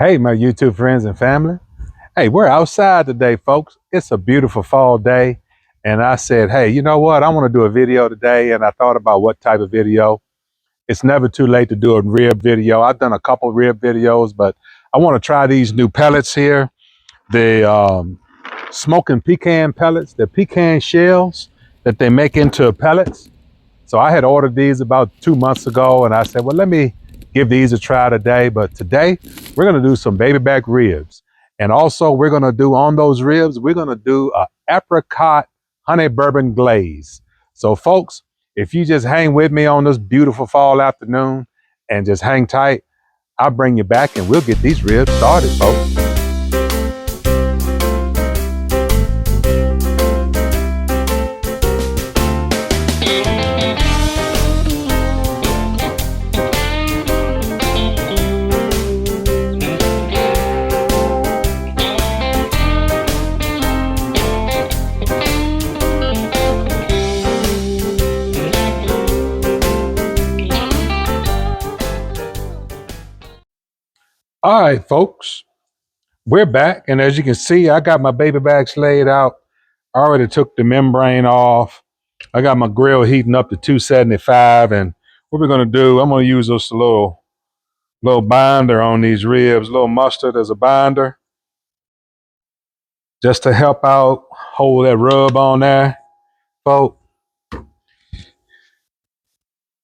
Hey, my YouTube friends and family. Hey, we're outside today, folks. It's a beautiful fall day. And I said, hey, you know what? I want to do a video today. And I thought about what type of video. It's never too late to do a rib video. I've done a couple rib videos, but I want to try these new pellets here. The Smokin Pecan pellets, the pecan shells that they make into pellets. So I had ordered these about 2 months ago, and I said, well, let me give these a try today. But today, we're going to do some baby back ribs. And also, we're going to do on those ribs, we're going to do a apricot honey bourbon glaze. So, folks, if you just hang with me on this beautiful fall afternoon and just hang tight, I'll bring you back and we'll get these ribs started, folks. All right, folks, we're back. And as you can see, I got my baby backs laid out. I already took the membrane off. I got my grill heating up to 275. And what we're going to do, I'm going to use this little binder on these ribs, a little mustard as a binder, just to help out, hold that rub on there, folks.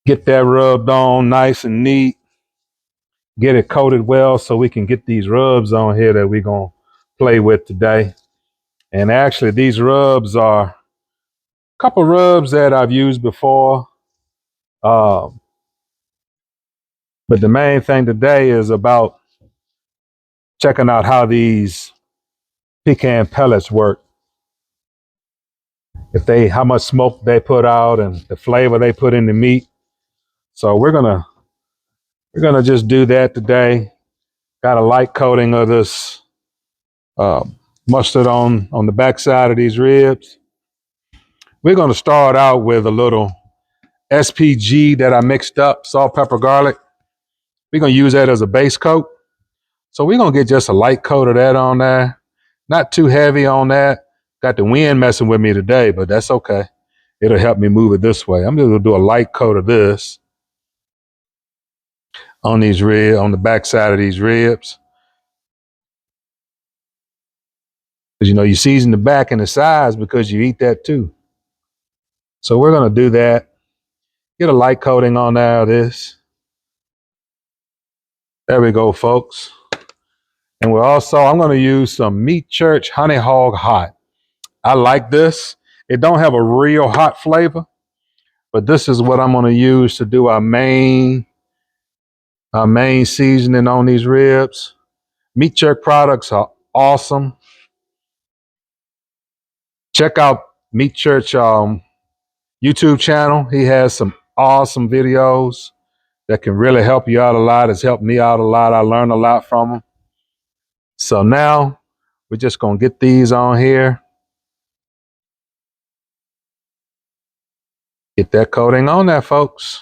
Get that rubbed on nice and neat. Get it coated well so we can get these rubs on here that we're going to play with today. And actually, these rubs are a couple rubs that I've used before. But the main thing today is about checking out how these pecan pellets work. How much smoke they put out and the flavor they put in the meat. So we're gonna just do that today. Got a light coating of this mustard on the backside of these ribs. We're gonna start out with a little SPG that I mixed up, salt, pepper, garlic. We're gonna use that as a base coat. So we're gonna get just a light coat of that on there. Not too heavy on that. Got the wind messing with me today, but that's okay. It'll help me move it this way. I'm just gonna do a light coat of this on these ribs, on the back side of these ribs. Because you season the back and the sides because you eat that too. So we're gonna do that. Get a light coating on there of this. There we go, folks. And I'm gonna use some Meat Church Honey Hog Hot. I like this. It don't have a real hot flavor, but this is what I'm gonna use to do our main seasoning on these ribs. Meat Church products are awesome. Check out Meat Church YouTube channel. He has some awesome videos that can really help you out a lot. It's helped me out a lot. I learned a lot from him. So now we're just gonna get these on here. Get that coating on there, folks.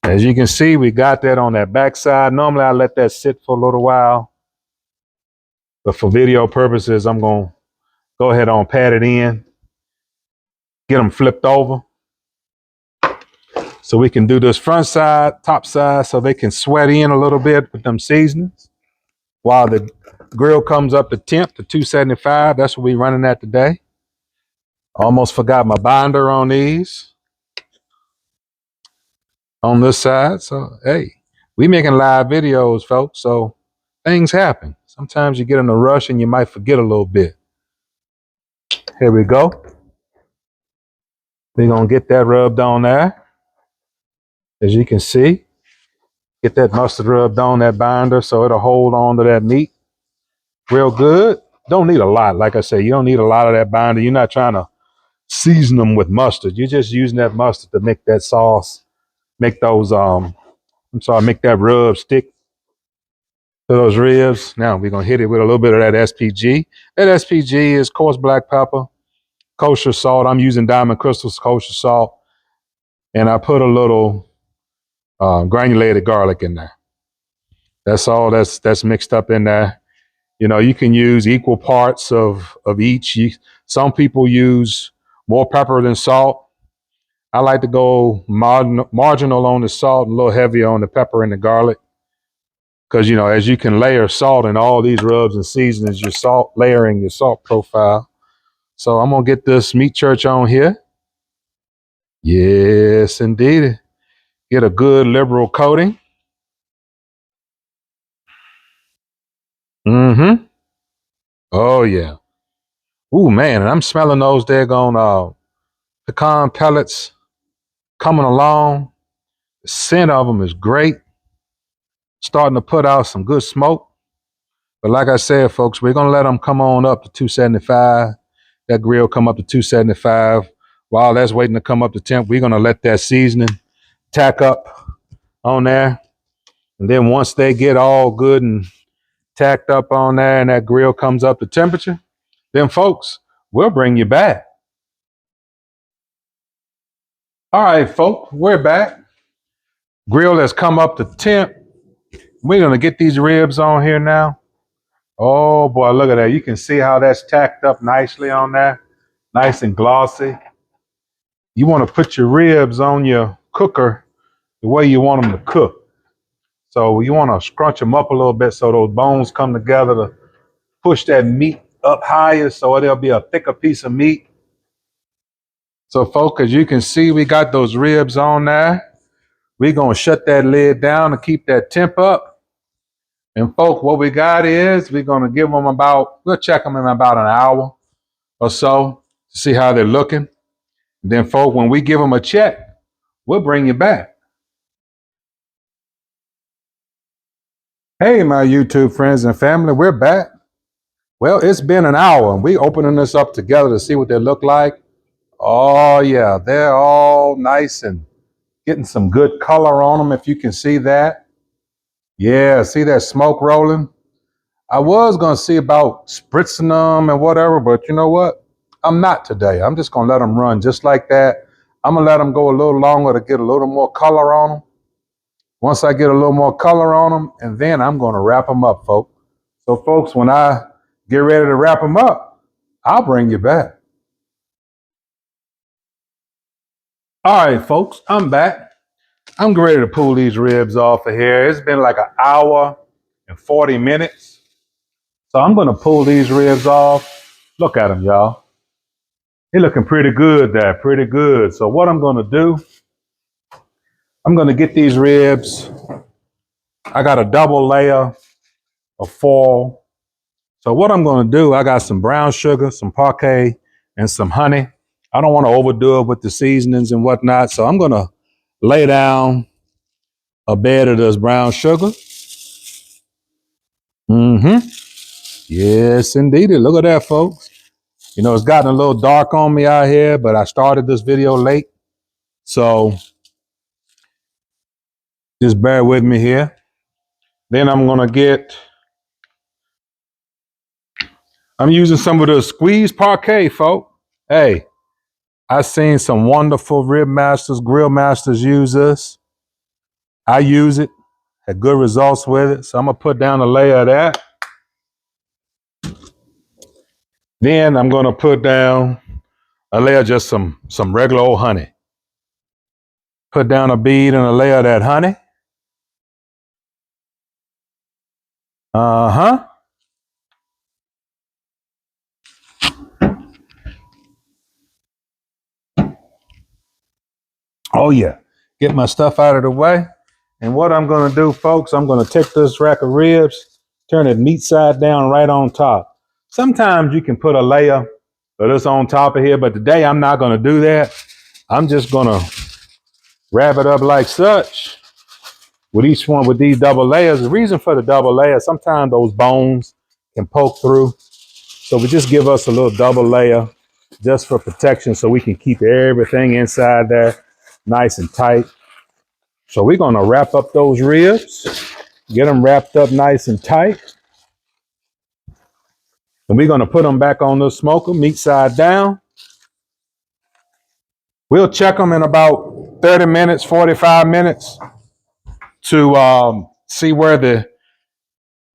As you can see, we got that on that backside. Normally I let that sit for a little while, but for video purposes, I'm gonna go ahead and pat it in, get them flipped over. So we can do this front side, top side, so they can sweat in a little bit with them seasonings. While the grill comes up to temp to 275, that's what we're running at today. Almost forgot my binder on these. On this side. So, hey, we making live videos, folks. So things happen. Sometimes you get in a rush and you might forget a little bit. Here we go. We're going to get that rubbed on there. As you can see, get that mustard rubbed on that binder so it'll hold on to that meat real good. Don't need a lot. Like I say, you don't need a lot of that binder. You're not trying to season them with mustard. You're just using that mustard to make that sauce, make those, make that rub stick to those ribs. Now we're going to hit it with a little bit of that SPG. That SPG is coarse black pepper, kosher salt. I'm using Diamond Crystal's kosher salt. And I put a little granulated garlic in there. That's all that's mixed up in there. You know, you can use equal parts of each. Some people use more pepper than salt. I like to go marginal on the salt and a little heavier on the pepper and the garlic. Because, you know, as you can layer salt in all these rubs and seasonings, your salt layering your salt profile. So I'm going to get this meat church on here. Yes, indeed. Get a good liberal coating. Mm-hmm. Oh, yeah. Ooh, man, and I'm smelling those daggone pecan pellets coming along. The scent of them is great. Starting to put out some good smoke. But like I said, folks, we're going to let them come on up to 275. That grill come up to 275. While that's waiting to come up to temp, we're going to let that seasoning tack up on there. And then once they get all good and tacked up on there and that grill comes up to temperature, then folks, we'll bring you back. All right, folks, we're back. Grill has come up to temp. We're going to get these ribs on here now. Oh boy, look at that. You can see how that's tacked up nicely on there. Nice and glossy. You want to put your ribs on your cooker the way you want them to cook. So you want to scrunch them up a little bit so those bones come together to push that meat up higher so it'll be a thicker piece of meat. So folks, as you can see, we got those ribs on there. We're going to shut that lid down to keep that temp up. And folks, what we got is we're going to give them we'll check them in about an hour or so to see how they're looking. And then folks, when we give them a check, we'll bring you back. Hey, my YouTube friends and family, we're back. Well, it's been an hour and we opening this up together to see what they look like. Oh yeah, they're all nice and getting some good color on them if you can see that. Yeah, see that smoke rolling? I was going to see about spritzing them and whatever, but you know what? I'm not today. I'm just going to let them run just like that. I'm going to let them go a little longer to get a little more color on them. Once I get a little more color on them, and then I'm going to wrap them up, folks. So, folks, when I get ready to wrap them up, I'll bring you back. All right, folks, I'm back. I'm ready to pull these ribs off of here. It's been like an hour and 40 minutes. So I'm going to pull these ribs off. Look at them, y'all. They're looking pretty good there, pretty good. So what I'm going to do, I'm going to get these ribs. I got a double layer of foil. So what I'm going to do, I got some brown sugar, some parquet, and some honey. I don't want to overdo it with the seasonings and whatnot. So I'm going to lay down a bed of this brown sugar. Mm-hmm. Yes, indeed. Look at that, folks. You know, it's gotten a little dark on me out here, but I started this video late. So just bear with me here. Then I'm using some of the squeezed parquet, folks. Hey, I've seen some wonderful rib masters, grill masters use this. I use it, had good results with it. So I'm gonna put down a layer of that. Then I'm gonna put down a layer of just some regular old honey. Put down a bead and a layer of that honey. Uh-huh. Oh yeah. Get my stuff out of the way. And what I'm gonna do, folks, I'm gonna take this rack of ribs, turn it meat side down right on top. Sometimes you can put a layer of this on top of here, but today I'm not gonna do that. I'm just gonna wrap it up like such with each one with these double layers. The reason for the double layer, sometimes those bones can poke through. So we just give us a little double layer just for protection so we can keep everything inside there nice and tight. So we're gonna wrap up those ribs, get them wrapped up nice and tight. And we're gonna put them back on the smoker, meat side down. We'll check them in about 30 minutes, 45 minutes to see where the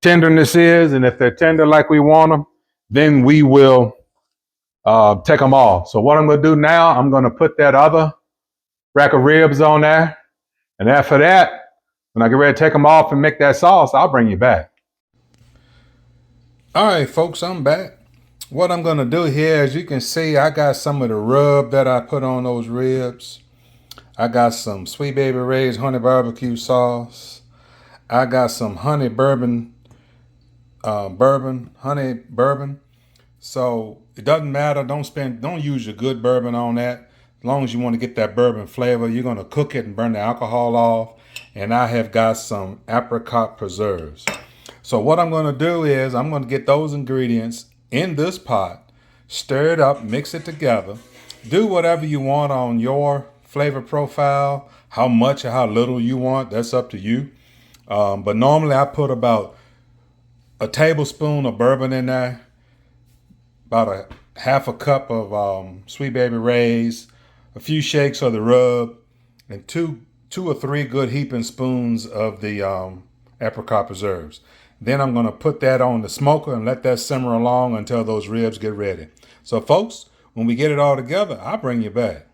tenderness is, and if they're tender like we want them, then we will take them off. So what I'm going to do now, I'm going to put that other rack of ribs on there, and after that, when I get ready to take them off and make that sauce, I'll bring you back. All right, folks, I'm back. What I'm going to do here, as you can see, I got some of the rub that I put on those ribs. I got some Sweet Baby Ray's honey barbecue sauce. I got some honey bourbon, honey bourbon. So it doesn't matter. Don't use your good bourbon on that. As long as you want to get that bourbon flavor, you're going to cook it and burn the alcohol off. And I have got some apricot preserves. So what I'm going to do is I'm going to get those ingredients in this pot, stir it up, mix it together. Do whatever you want on your flavor profile, how much or how little you want, that's up to you. But normally I put about a tablespoon of bourbon in there, about a half a cup of Sweet Baby Ray's, a few shakes of the rub, and two or three good heaping spoons of the apricot preserves. Then I'm going to put that on the smoker and let that simmer along until those ribs get ready. So folks, when we get it all together, I'll bring you back.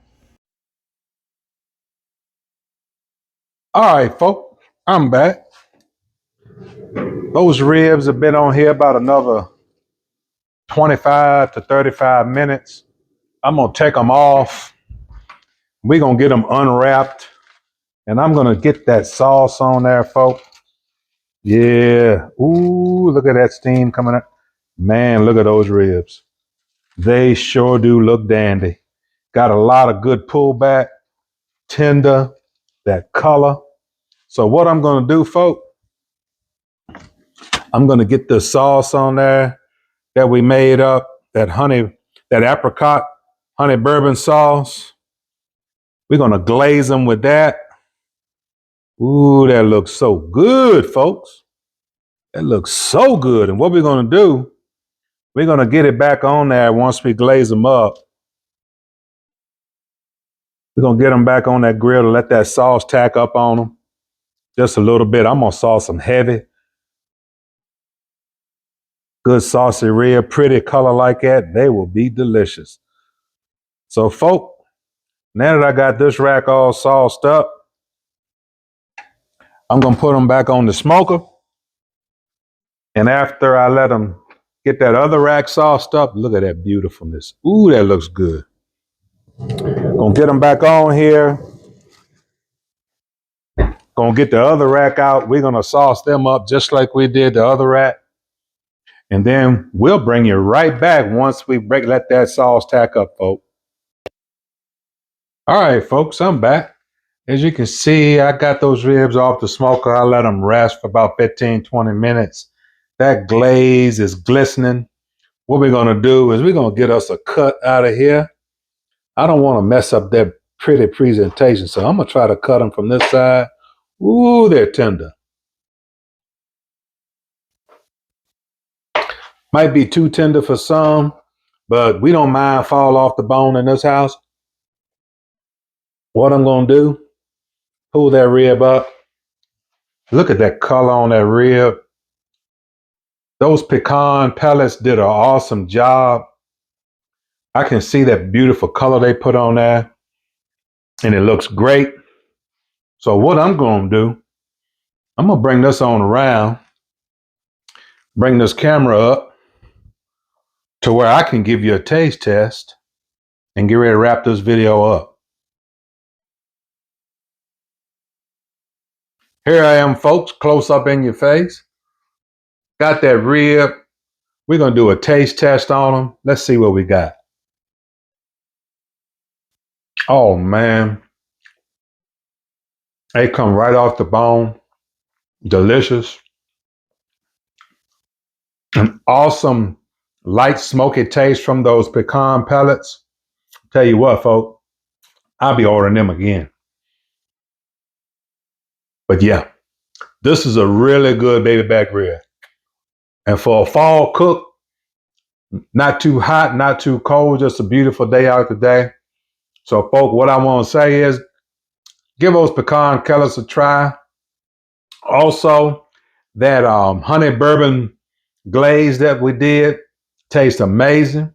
All right, folks, I'm back. Those ribs have been on here about another 25 to 35 minutes. I'm going to take them off. We're going to get them unwrapped. And I'm going to get that sauce on there, folks. Yeah. Ooh, look at that steam coming up. Man, look at those ribs. They sure do look dandy. Got a lot of good pullback, tender, that color. So what I'm going to do, folks, I'm going to get the sauce on there that we made up, that apricot honey bourbon sauce. We're going to glaze them with that. Ooh, that looks so good, folks. That looks so good. And what we're going to do, we're going to get it back on there once we glaze them up. We're going to get them back on that grill to let that sauce tack up on them just a little bit. I'm going to sauce them heavy. Good saucy rib, pretty color like that. They will be delicious. So, folk, now that I got this rack all sauced up, I'm going to put them back on the smoker. And after I let them get that other rack sauced up, look at that beautifulness. Ooh, that looks good. Gonna get them back on here. Gonna get the other rack out. We're gonna sauce them up just like we did the other rack. And then we'll bring you right back once we let that sauce tack up, folks. All right, folks, I'm back. As you can see, I got those ribs off the smoker. I let them rest for about 15, 20 minutes. That glaze is glistening. What we're gonna do is we're gonna get us a cut out of here. I don't want to mess up that pretty presentation, so I'm gonna try to cut them from this side. Ooh, they're tender. Might be too tender for some, but we don't mind fall off the bone in this house. What I'm gonna do, pull that rib up. Look at that color on that rib. Those pecan pellets did an awesome job. I can see that beautiful color they put on there, and it looks great. So what I'm gonna do, I'm gonna bring this on around, bring this camera up to where I can give you a taste test and get ready to wrap this video up. Here I am, folks, close up in your face. Got that rib. We're going to do a taste test on them. Let's see what we got. Oh, man. They come right off the bone. Delicious. An awesome light smoky taste from those pecan pellets. Tell you what, folks, I'll be ordering them again. But yeah, this is a really good baby back rib. And for a fall cook, not too hot, not too cold, just a beautiful day out today. So, folks, what I want to say is give those pecan pellets a try. Also, That honey bourbon glaze that we did tastes amazing.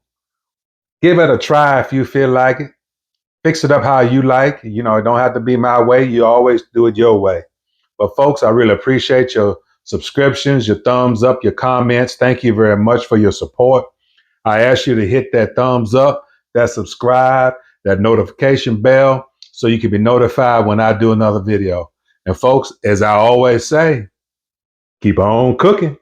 Give it a try if you feel like it. Fix it up how you like. You know, it don't have to be my way. You always do it your way. But folks, I really appreciate your subscriptions, your thumbs up, your comments. Thank you very much for your support. I ask you to hit that thumbs up, that subscribe, that notification bell so you can be notified when I do another video. And folks, as I always say, keep on cooking.